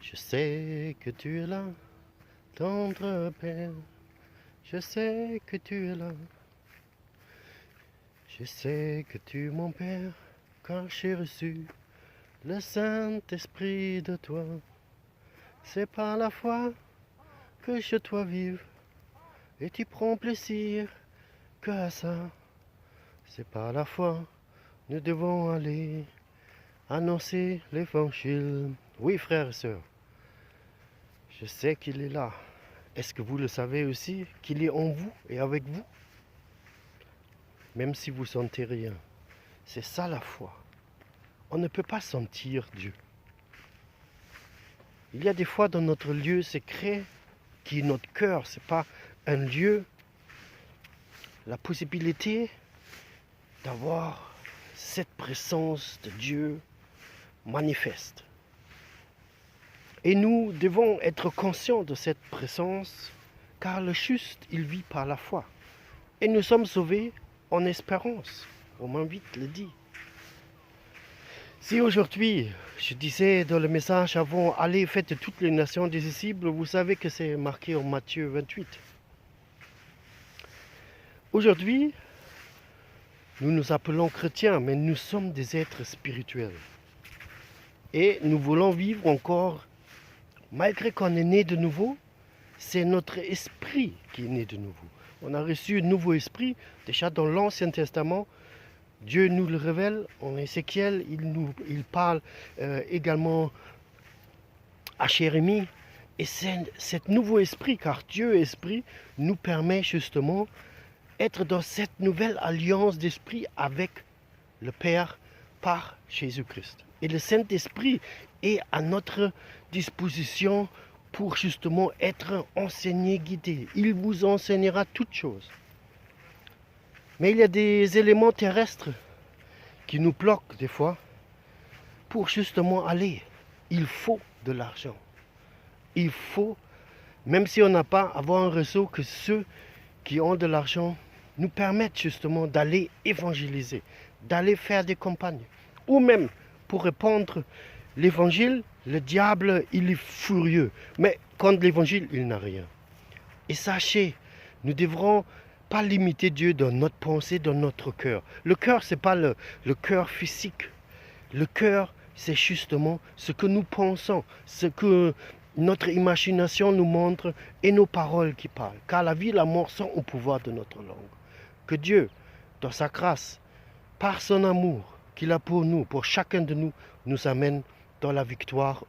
Je sais que tu es là, tendre Père. Je sais que tu es là. Je sais que tu es mon Père, car j'ai reçu le Saint-Esprit de toi. C'est par la foi que je dois vivre, et tu prends plaisir que à ça. C'est par la foi nous devons aller annoncer l'évangile. Oui, frères et sœurs, je sais qu'il est là. Est-ce que vous le savez aussi, qu'il est en vous et avec vous? Même si vous ne sentez rien. C'est ça la foi. On ne peut pas sentir Dieu. Il y a des fois dans notre lieu secret, qui est notre cœur, ce n'est pas un lieu, la possibilité d'avoir cette présence de Dieu manifeste. Et nous devons être conscients de cette présence, car le juste, il vit par la foi. Et nous sommes sauvés en espérance. Romains 8 le dit. Si aujourd'hui, je disais dans le message avant, allez, faites toutes les nations des disciples, vous savez que c'est marqué en Matthieu 28. Aujourd'hui, nous nous appelons chrétiens, mais nous sommes des êtres spirituels. Et nous voulons vivre encore, malgré qu'on est né de nouveau, c'est notre esprit qui est né de nouveau. On a reçu un nouveau esprit, déjà dans l'Ancien Testament. Dieu nous le révèle en Ézéchiel, il parle également à Jérémie. Et c'est cet nouveau esprit, car Dieu esprit, nous permet justement d'être dans cette nouvelle alliance d'esprit avec le Père par Jésus-Christ. Et le Saint-Esprit est à notre disposition pour justement être enseigné, guidé. Il vous enseignera toutes choses. Mais il y a des éléments terrestres qui nous bloquent des fois pour justement aller. Il faut de l'argent. Il faut, même si on n'a pas, avoir un réseau que ceux qui ont de l'argent nous permettent justement d'aller évangéliser, d'aller faire des campagnes. Ou même, pour répandre l'évangile, le diable, il est furieux. Mais contre l'évangile, il n'a rien. Et sachez, nous devrons pas limiter Dieu dans notre pensée, dans notre cœur. Le cœur, ce n'est pas le cœur physique. Le cœur, c'est justement ce que nous pensons, ce que notre imagination nous montre et nos paroles qui parlent. Car la vie et la mort sont au pouvoir de notre langue. Que Dieu, dans sa grâce, par son amour qu'il a pour nous, pour chacun de nous, nous amène dans la victoire.